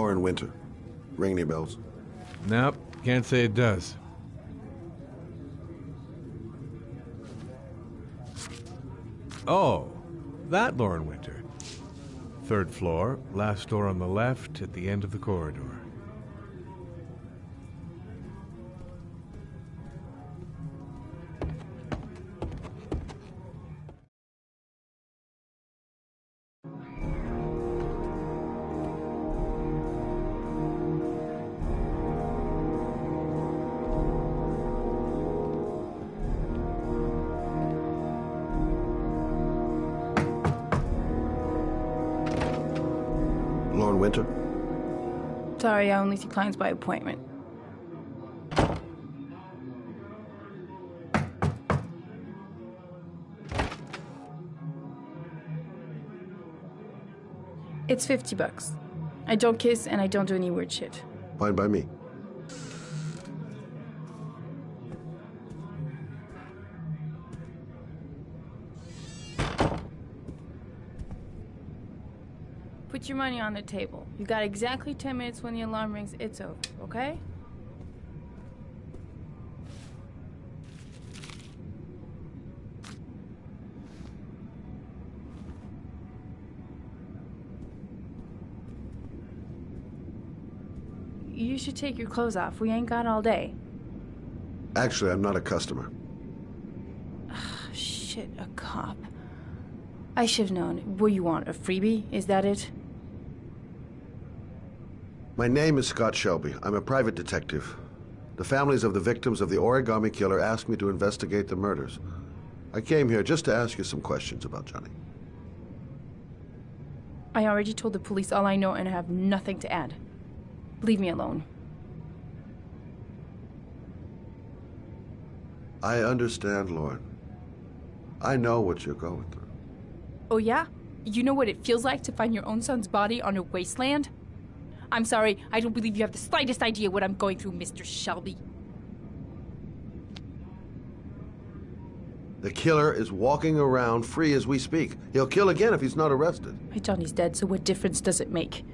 Lauren Winter. Ring any bells? Nope, can't say it does. Oh, that Lauren Winter. 3rd floor, last door on the left at the end of the corridor. Lauren Winter? Sorry, I only see clients by appointment. It's $50. I don't kiss and I don't do any weird shit. Fine by me. Put your money on the table. You got exactly 10 minutes. When the alarm rings, it's over, okay? You should take your clothes off. We ain't got all day. Actually, I'm not a customer. Shit, a cop. I should've known. What you want, a freebie? Is that it? My name is Scott Shelby. I'm a private detective. The families of the victims of the origami killer asked me to investigate the murders. I came here just to ask you some questions about Johnny. I already told the police all I know and I have nothing to add. Leave me alone. I understand, Lauren. I know what you're going through. Oh yeah? You know what it feels like to find your own son's body on a wasteland? I'm sorry, I don't believe you have the slightest idea what I'm going through, Mr. Shelby. The killer is walking around free as we speak. He'll kill again if he's not arrested. My Johnny's dead, so what difference does it make?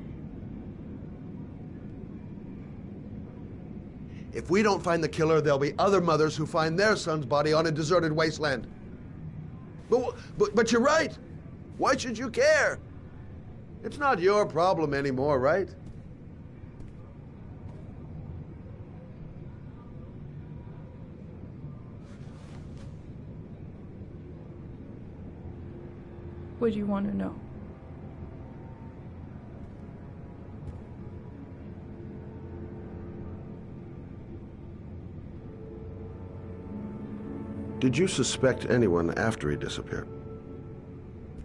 If we don't find the killer, there'll be other mothers who find their son's body on a deserted wasteland. But you're right. Why should you care? It's not your problem anymore, right? What do you want to know? Did you suspect anyone after he disappeared?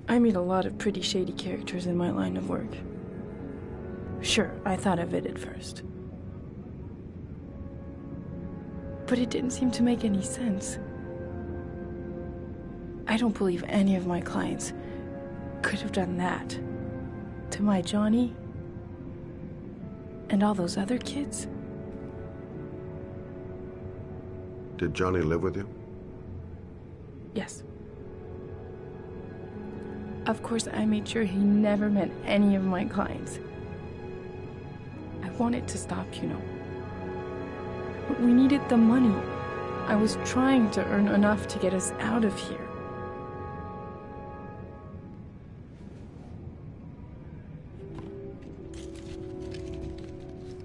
I meet a lot of pretty shady characters in my line of work. Sure, I thought of it at first. But it didn't seem to make any sense. I don't believe any of my clients could have done that to my Johnny and all those other kids. Did Johnny live with you? Yes. Of course, I made sure he never met any of my clients. I wanted to stop, you know. But we needed the money. I was trying to earn enough to get us out of here.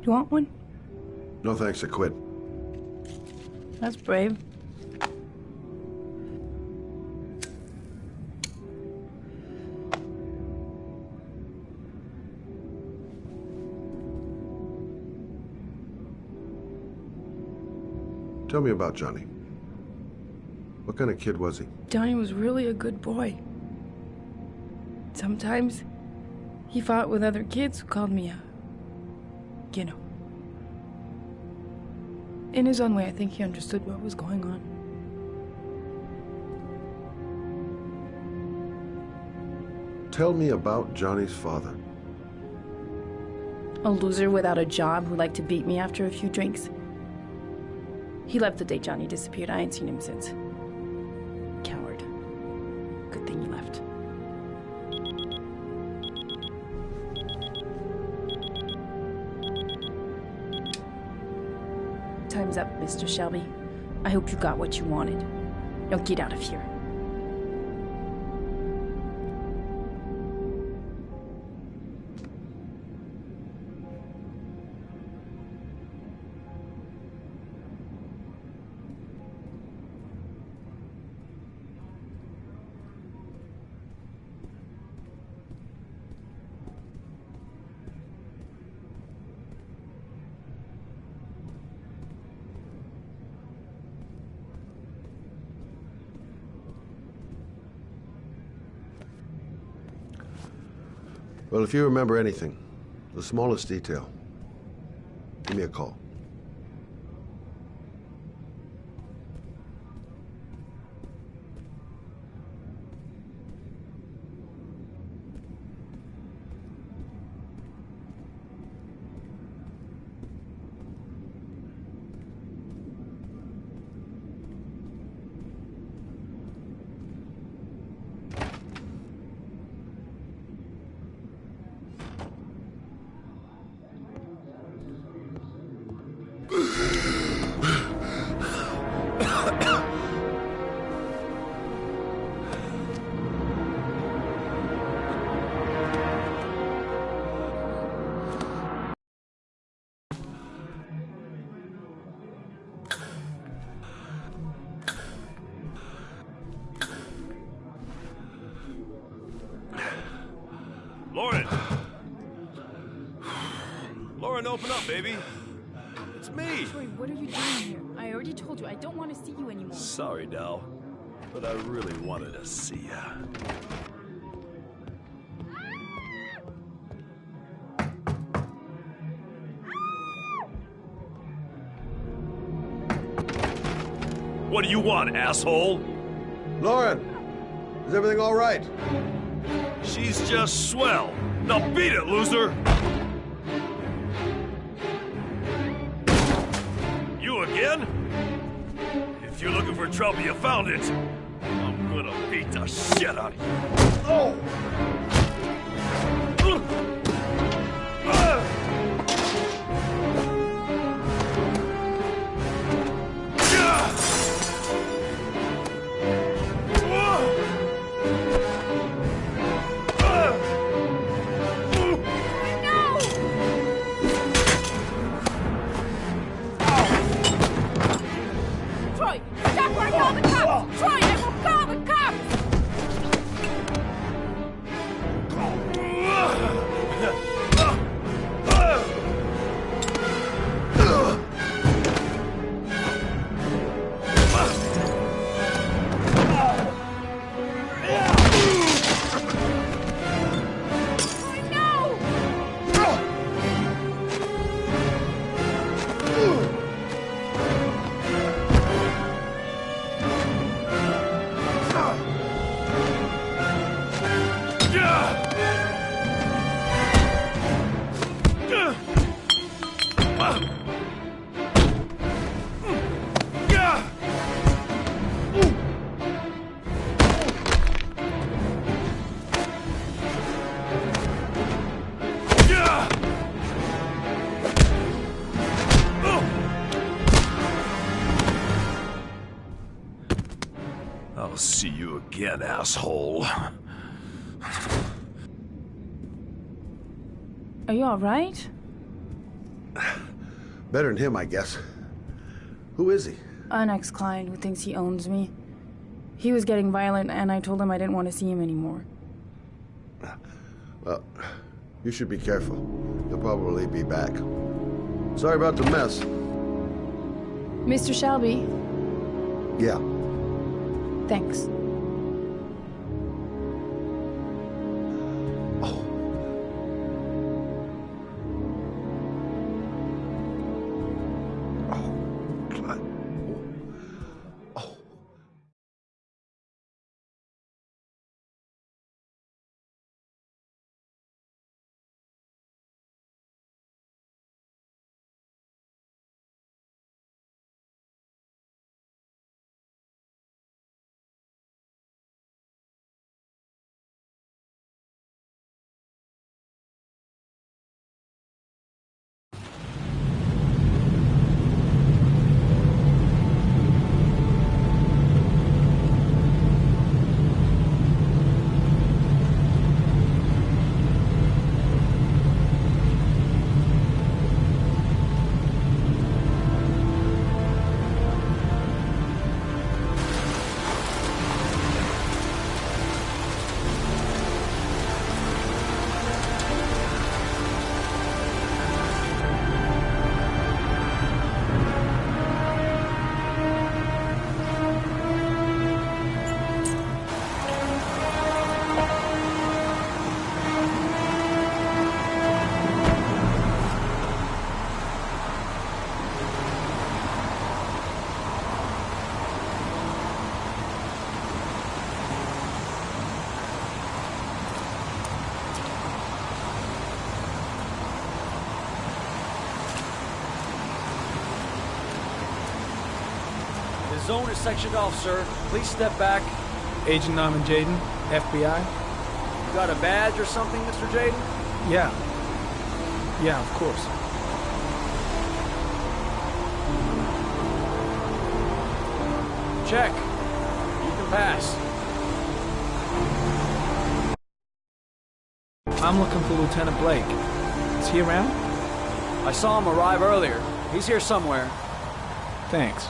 You want one? No thanks, I quit. That's brave. Tell me about Johnny. What kind of kid was he? Johnny was really a good boy. Sometimes he fought with other kids who called me you know. In his own way, I think he understood what was going on. Tell me about Johnny's father. A loser without a job who liked to beat me after a few drinks. He left the day Johnny disappeared. I ain't seen him since. Coward. Good thing he left. Time's up, Mr. Shelby. I hope you got what you wanted. Now get out of here. Well, if you remember anything, the smallest detail, give me a call. Lauren! Lauren, open up, baby. It's me. Troy, what are you doing here? I already told you I don't want to see you anymore. Sorry, Dal, but I really wanted to see ya. What do you want, asshole? Lauren, is everything all right? She's just swell. Now beat it, loser! You again? If you're looking for trouble, you found it. I'm gonna beat the shit out of you. Oh! Troy, stop or I call the cops! Troy, I will call the cops! I'll see you again, asshole. Are you alright? Better than him, I guess. Who is he? An ex-client who thinks he owns me. He was getting violent, and I told him I didn't want to see him anymore. Well, you should be careful. He'll probably be back. Sorry about the mess. Mr. Shelby, Yeah. thanks. zone is sectioned off, sir. Please step back. Agent Norman Jaden, FBI? You got a badge or something, Mr. Jaden? Yeah. Yeah, of course. Check. You can pass. I'm looking for Lieutenant Blake. Is he around? I saw him arrive earlier. He's here somewhere. Thanks.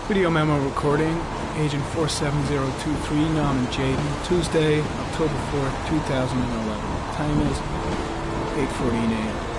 Video memo recording, Agent 47023, Norman Jaden, Tuesday, October 4th, 2011. Time is 8:14 a.m.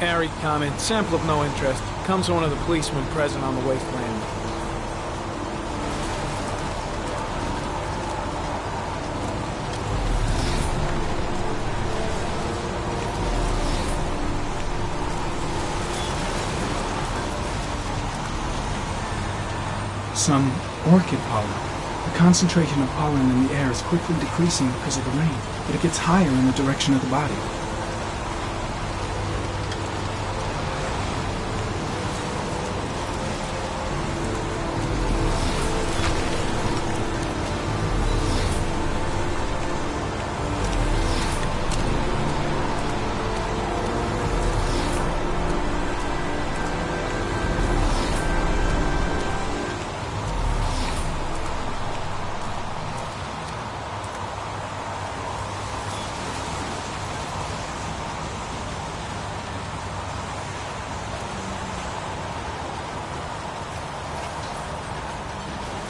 Arid comment, sample of no interest. Comes from one of the policemen present on the wasteland. Some orchid pollen. The concentration of pollen in the air is quickly decreasing because of the rain, but it gets higher in the direction of the body.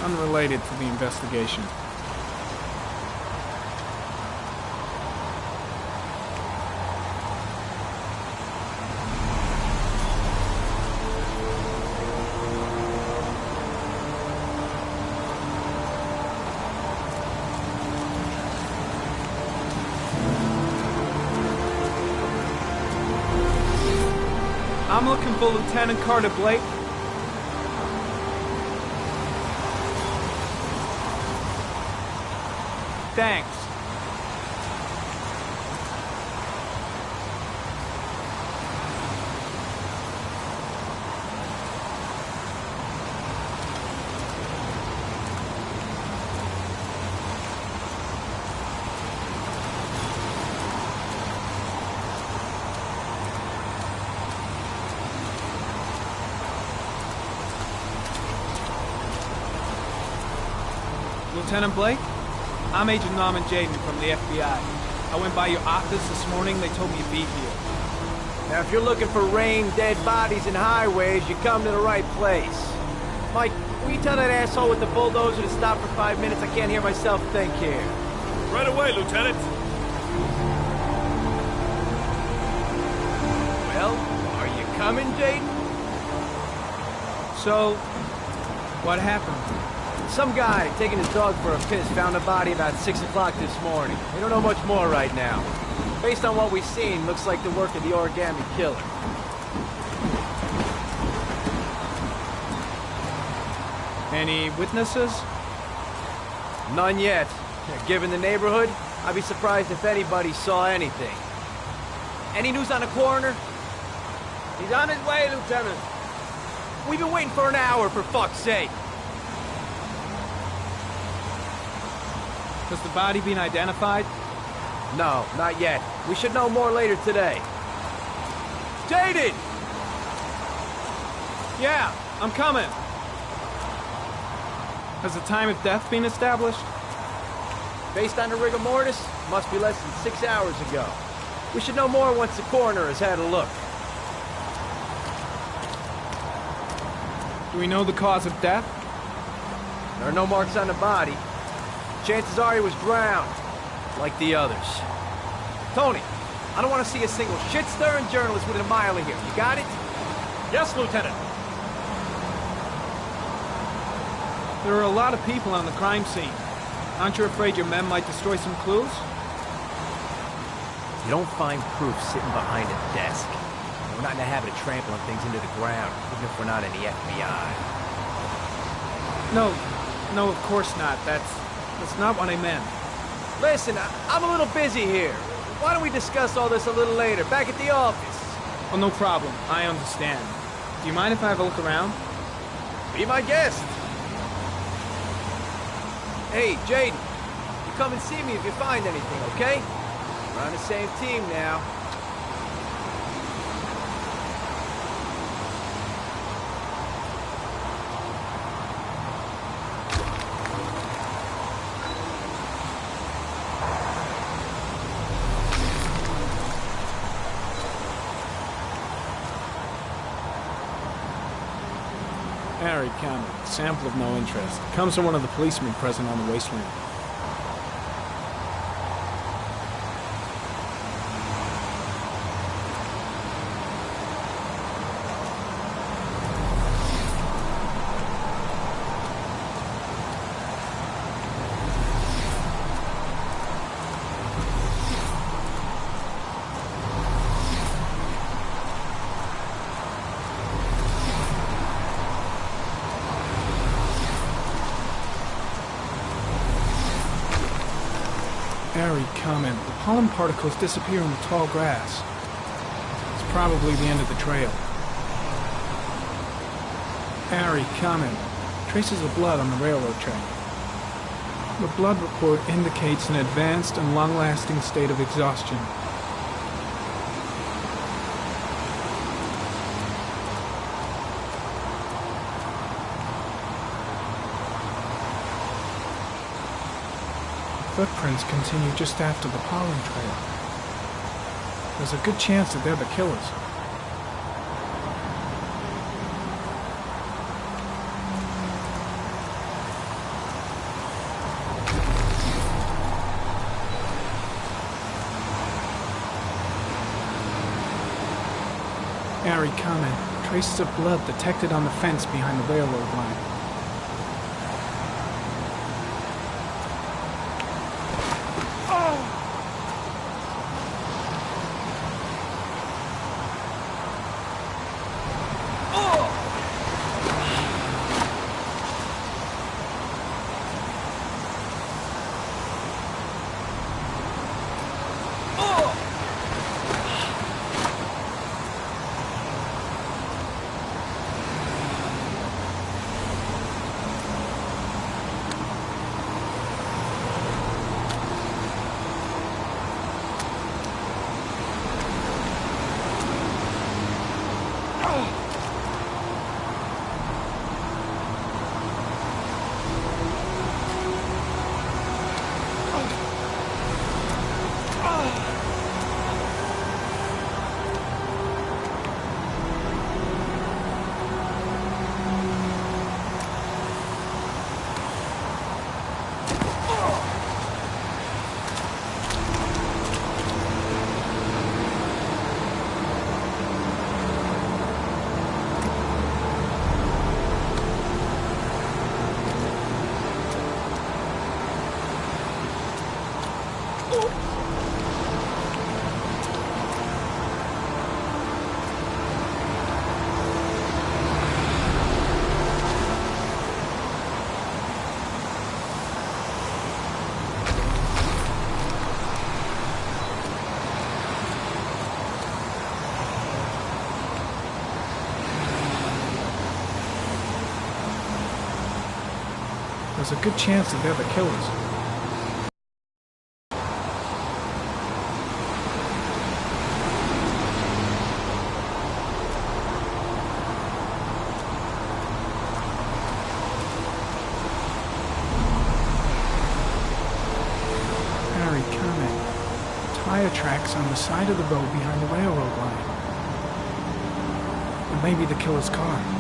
Unrelated to the investigation. I'm looking for Lieutenant Carter Blake. Thanks. Lieutenant Blake? I'm Agent Norman Jaden from the FBI. I went by your office this morning. They told me you'd be here. Now, if you're looking for rain, dead bodies, and highways, you come to the right place. Mike, will you tell that asshole with the bulldozer to stop for 5 minutes? I can't hear myself think here. Right away, Lieutenant. Well, are you coming, Jaden? So, what happened? Some guy taking his dog for a piss found a body about 6 o'clock this morning. We don't know much more right now. Based on what we've seen, looks like the work of the origami killer. Any witnesses? None yet. Given the neighborhood, I'd be surprised if anybody saw anything. Any news on the coroner? He's on his way, Lieutenant. We've been waiting for an hour, for fuck's sake. Has the body been identified? No, not yet. We should know more later today. Jaden! Yeah, I'm coming. Has the time of death been established? Based on the rigor mortis, must be less than 6 hours ago. We should know more once the coroner has had a look. Do we know the cause of death? There are no marks on the body. Chances are he was drowned, like the others. Tony, I don't want to see a single shit-stirring journalist within a mile of here. You got it? Yes, Lieutenant. There are a lot of people on the crime scene. Aren't you afraid your men might destroy some clues? You don't find proof sitting behind a desk. We're not in the habit of trampling things into the ground, even if we're not in the FBI. No, of course not. That's not what I meant. Listen, I'm a little busy here. Why don't we discuss all this a little later, back at the office? Oh, no problem. I understand. Do you mind if I have a look around? Be my guest. Hey, Jaden, you come and see me if you find anything, okay? We're on the same team now. Harry Cameron, sample of no interest. Comes from one of the policemen present on the wasteland. Airy comment. The pollen particles disappear in the tall grass. It's probably the end of the trail. Airy comment. Traces of blood on the railroad track. The blood report indicates an advanced and long-lasting state of exhaustion. Footprints continue just after the pollen trail. There's a good chance that they're the killers. Airy comment. Traces of blood detected on the fence behind the railroad line. There's a good chance that they're the killers. tire tracks on the side of the road behind the railroad line. It may be the killer's car.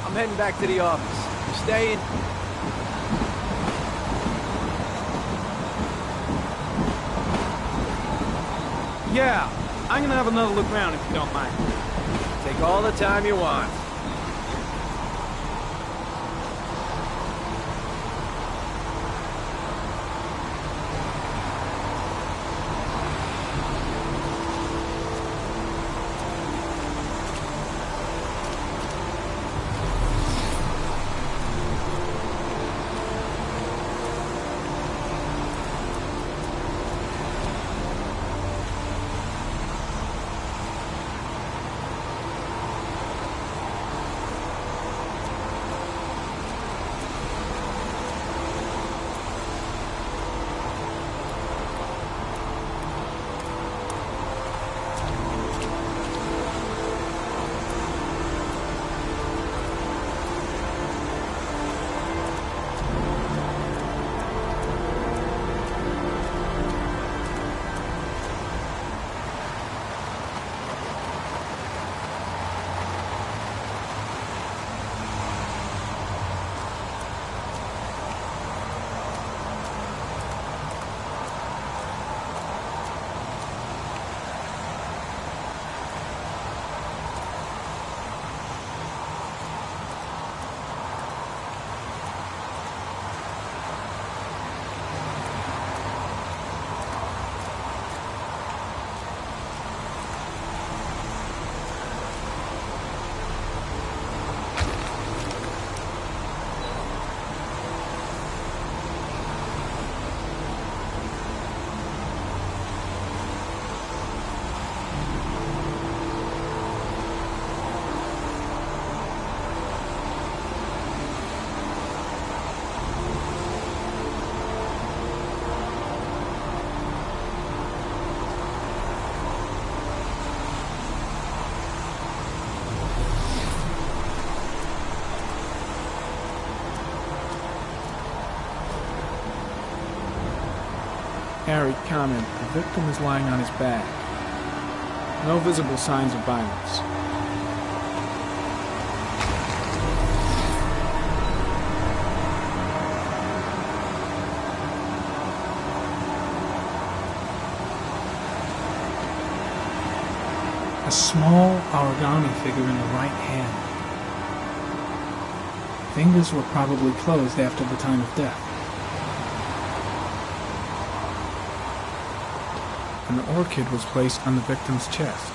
I'm heading back to the office. You staying? Yeah, I'm gonna have another look around if you don't mind. Take all the time you want. Harry comment, the victim is lying on his back. No visible signs of violence. A small origami figure in the right hand. Fingers were probably closed after the time of death. An orchid was placed on the victim's chest.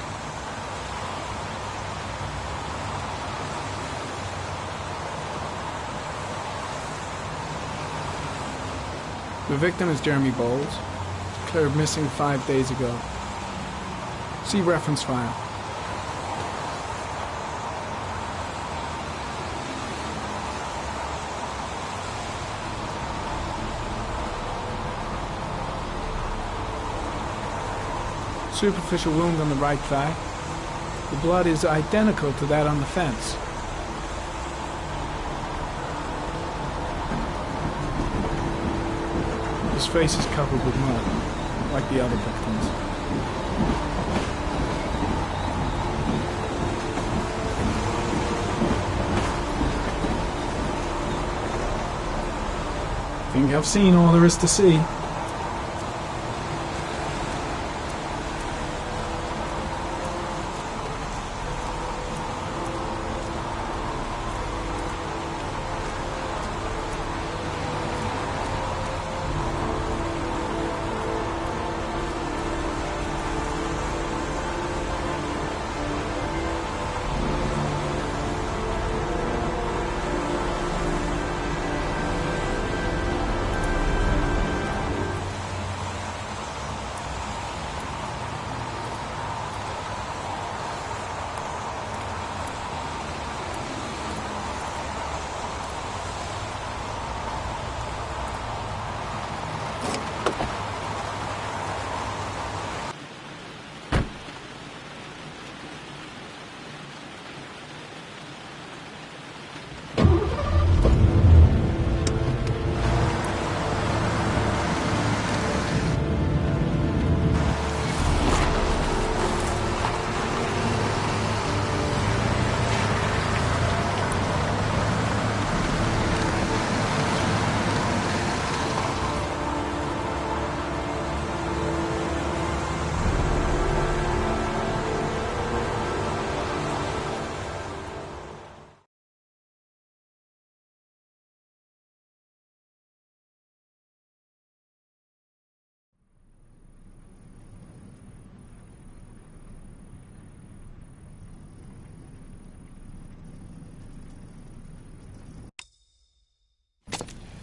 The victim is Jeremy Bowles, declared missing 5 days ago. See reference file. Superficial wound on the right thigh. The blood is identical to that on the fence. His face is covered with mud, like the other victims. I think I've seen all there is to see.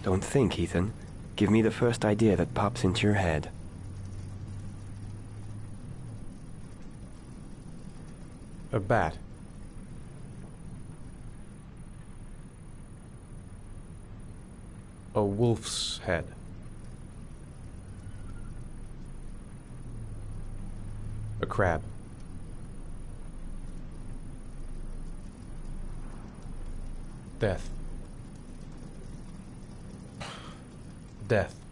Don't think, Ethan. Give me the first idea that pops into your head. A bat. A wolf's head. A crab. Death. Death.